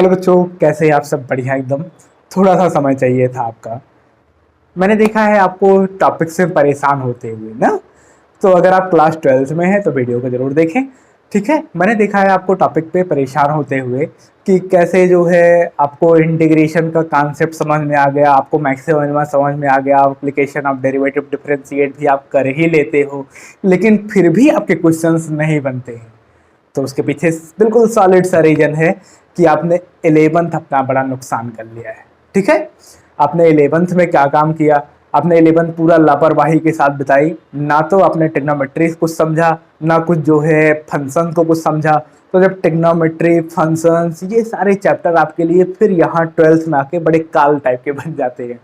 Hello बच्चों, कैसे हैं आप सब? बढ़िया एकदम। थोड़ा सा समय चाहिए था आपका। मैंने देखा है आपको टॉपिक से परेशान होते हुए ना। तो अगर आप क्लास 12th में हैं तो वीडियो को जरूर देखें। ठीक है, मैंने देखा है आपको टॉपिक पे परेशान होते हुए कि कैसे जो है आपको इंटीग्रेशन का कॉन्सेप्ट समझ में आ गया, आपको मैक्सिमम समझ में आ गया, एप्लीकेशन ऑफ डेरिवेटिव डिफरेंशिएट भी आप कर ही लेते हो, लेकिन फिर भी आपके क्वेश्चंस नहीं बनते हैं। तो उसके पीछे बिल्कुल सॉलिड सा रीजन है कि आपने 11th अपना बड़ा नुकसान कर लिया है। ठीक है, आपने 11th में क्या काम किया? आपने 11th पूरा लापरवाही के साथ बिताई। ना तो आपने ट्रिग्नोमेट्री कुछ समझा, ना कुछ जो है फंक्शन को कुछ समझा। तो जब ट्रिग्नोमेट्री, फंक्शंस, ये सारे चैप्टर आपके लिए फिर यहाँ 12th में आके बड़े काल टाइप के बन जाते हैं।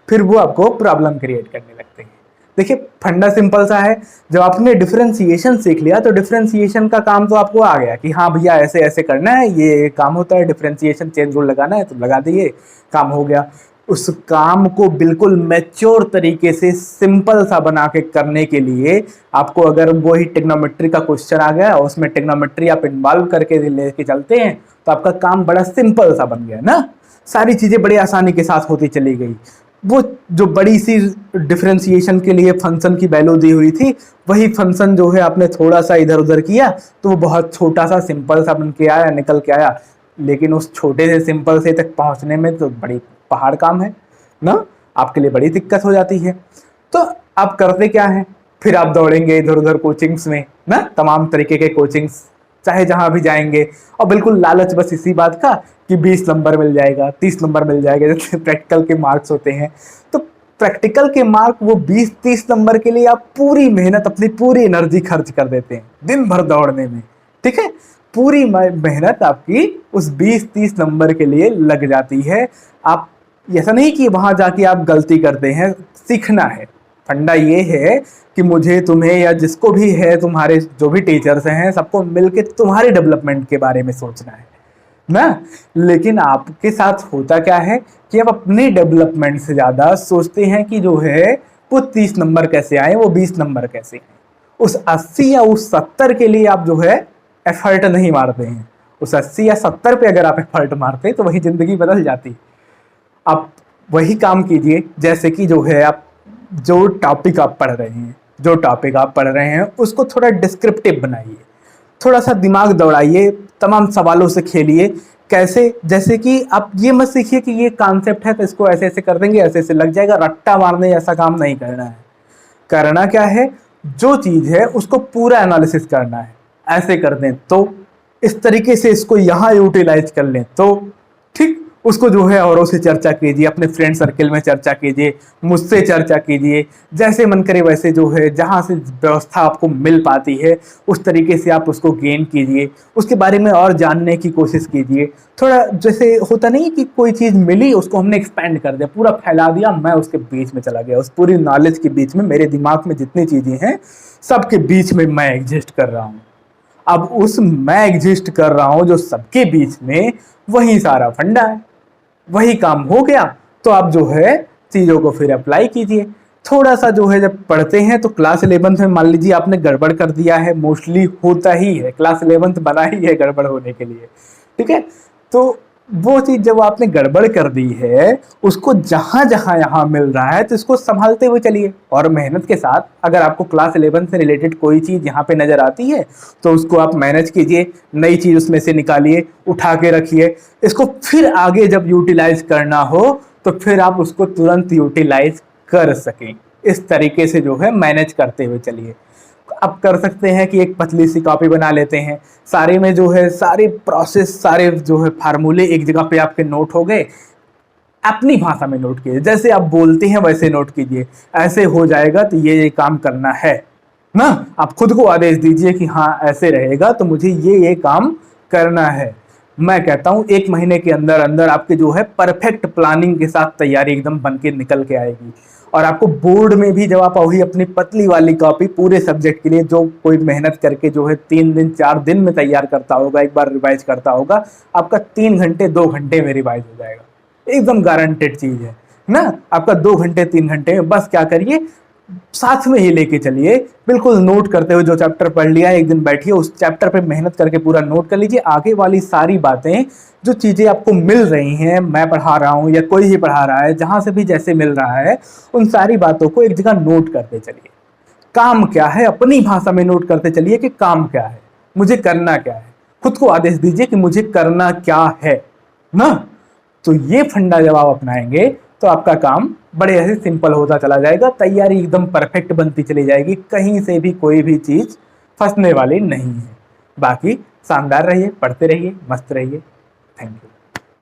फिर वो आपको प्रॉब्लम क्रिएट करने लगते हैं। देखिए, फंडा सिंपल सा है। जब आपने डिफरेंशिएशन सीख लिया तो डिफरेंशिएशन का काम तो आपको आ गया कि हाँ भैया ऐसे ऐसे करना है, ये काम होता है, डिफरेंशिएशन चेन रूल लगाना है तो लगा दिए, काम हो गया। उस काम को बिल्कुल मैच्योर तरीके से सिंपल सा बना के करने के लिए आपको अगर वही ट्रिग्नोमेट्री का क्वेश्चन आ गया और उसमें ट्रिग्नोमेट्री आप इन्वॉल्व करके लेके चलते हैं तो आपका काम बड़ा सिंपल सा बन गया ना। सारी चीजें बड़ी आसानी के साथ होती चली गई। वो जो बड़ी सी डिफरेंशिएशन के लिए फंक्शन की वैल्यू दी हुई थी, वही फंक्शन जो है आपने थोड़ा सा इधर उधर किया तो वो बहुत छोटा सा सिंपल सा बन के आया, निकल के आया। लेकिन उस छोटे से सिंपल से तक पहुंचने में तो बड़ी पहाड़ काम है ना, आपके लिए बड़ी दिक्कत हो जाती है। तो आप करते क्या है? फिर आप दौड़ेंगे इधर उधर कोचिंग्स में ना, तमाम तरीके के कोचिंग्स, चाहे जहां भी जाएंगे, और बिल्कुल लालच बस इसी बात का कि 20 नंबर मिल जाएगा, 30 नंबर मिल जाएगा, जैसे प्रैक्टिकल के मार्क्स होते हैं। तो प्रैक्टिकल के मार्क, वो 20-30 नंबर के लिए आप पूरी मेहनत, अपनी पूरी एनर्जी खर्च कर देते हैं दिन भर दौड़ने में। ठीक है, पूरी मेहनत आपकी उस 20-30 नंबर के लिए लग जाती है। आप ऐसा नहीं कि वहां जाके आप गलती करते हैं, सीखना है। फंडा ये है कि मुझे, तुम्हें, या जिसको भी है, तुम्हारे जो भी टीचर्स हैं, सबको मिलके तुम्हारे डेवलपमेंट के बारे में सोचना है ना। लेकिन आपके साथ होता क्या है कि आप अपने डेवलपमेंट से ज्यादा सोचते हैं कि जो है वो 30 नंबर कैसे आए, वो 20 नंबर कैसे आए। उस 80 या उस 70 के लिए आप जो है एफर्ट नहीं मारते हैं। उस 80 या 70 पे अगर आप एफर्ट मारते तो वही जिंदगी बदल जाती। आप वही काम कीजिए, जैसे कि जो है आप जो टॉपिक आप पढ़ रहे हैं, उसको थोड़ा डिस्क्रिप्टिव बनाइए, थोड़ा सा दिमाग दौड़ाइए, तमाम सवालों से खेलिए। कैसे? जैसे कि आप ये मत सीखिए कि ये कॉन्सेप्ट है तो इसको ऐसे ऐसे कर देंगे, ऐसे ऐसे लग जाएगा, रट्टा मारने ऐसा काम नहीं करना है। करना क्या है? जो चीज है उसको पूरा एनालिसिस करना है। ऐसे कर दें तो, इस तरीके से इसको यहाँ यूटिलाइज कर लें तो, ठीक, उसको जो है औरों से चर्चा कीजिए, अपने फ्रेंड सर्किल में चर्चा कीजिए, मुझसे चर्चा कीजिए, जैसे मन करे वैसे जो है जहाँ से व्यवस्था आपको मिल पाती है उस तरीके से आप उसको गेन कीजिए, उसके बारे में और जानने की कोशिश कीजिए। थोड़ा जैसे होता नहीं कि कोई चीज़ मिली उसको हमने एक्सपेंड कर दिया, पूरा फैला दिया, मैं उसके बीच में चला गया, उस पूरी नॉलेज के बीच में मेरे दिमाग में जितनी चीज़ें हैं सबके बीच में मैं एग्जिस्ट कर रहा हूँ। अब उस मैं एग्जिस्ट कर रहा हूँ जो सबके बीच में, वही सारा फंडा है, वही काम हो गया। तो आप जो है चीज़ों को फिर अप्लाई कीजिए। थोड़ा सा जो है जब पढ़ते हैं तो क्लास 11th में मान लीजिए आपने गड़बड़ कर दिया है, मोस्टली होता ही है, क्लास 11th बना ही है गड़बड़ होने के लिए। ठीक है, तो वो चीज़ जब आपने गड़बड़ कर दी है, उसको जहाँ जहाँ यहाँ मिल रहा है तो इसको संभालते हुए चलिए और मेहनत के साथ। अगर आपको क्लास 11 से रिलेटेड कोई चीज़ यहाँ पे नज़र आती है तो उसको आप मैनेज कीजिए, नई चीज़ उसमें से निकालिए, उठा के रखिए। इसको फिर आगे जब यूटिलाइज करना हो तो फिर आप उसको तुरंत यूटिलाइज कर सकें। इस तरीके से जो है मैनेज करते हुए चलिए। आप कर सकते हैं कि एक पतली सी कॉपी बना लेते हैं, सारे में जो है सारे प्रोसेस, सारे जो है फार्मूले एक जगह पे आपके नोट हो गए। अपनी भाषा में नोट कीजिए, जैसे आप बोलते हैं वैसे नोट कीजिए। ऐसे हो जाएगा तो ये काम करना है ना। आप खुद को आदेश दीजिए कि हाँ ऐसे रहेगा तो मुझे ये काम करना है। मैं कहता हूँ 1 महीने के अंदर अंदर आपके जो है परफेक्ट प्लानिंग के साथ तैयारी एकदम बन के निकल के आएगी। और आपको बोर्ड में भी जब आप वही अपनी पतली वाली कॉपी पूरे सब्जेक्ट के लिए, जो कोई मेहनत करके जो है 3 दिन 4 दिन में तैयार करता होगा, एक बार रिवाइज करता होगा, आपका 3 घंटे 2 घंटे में रिवाइज हो जाएगा। एकदम गारंटेड चीज है ना। आपका 2 घंटे 3 घंटे में बस क्या करिए, साथ में ही लेके चलिए, बिल्कुल नोट करते हुए। जो चैप्टर पढ़ लिया है एक दिन बैठिए उस चैप्टर पे मेहनत करके पूरा नोट कर लीजिए। आगे वाली सारी बातें जो चीज़ें आपको मिल रही हैं, मैं पढ़ा रहा हूँ या कोई ही पढ़ा रहा है, जहाँ से भी जैसे मिल रहा है, उन सारी बातों को एक जगह नोट करते चलिए। काम क्या है अपनी भाषा में नोट करते चलिए कि काम क्या है, मुझे करना क्या है। खुद को आदेश दीजिए कि मुझे करना क्या है ना। तो ये फंडा जब आप अपनाएंगे तो आपका काम बड़े ऐसे सिंपल होता चला जाएगा, तैयारी एकदम परफेक्ट बनती चली जाएगी, कहीं से भी कोई भी चीज़ फंसने वाली नहीं है। बाकी शानदार रहिए, पढ़ते रहिए, मस्त रहिए। Thank you.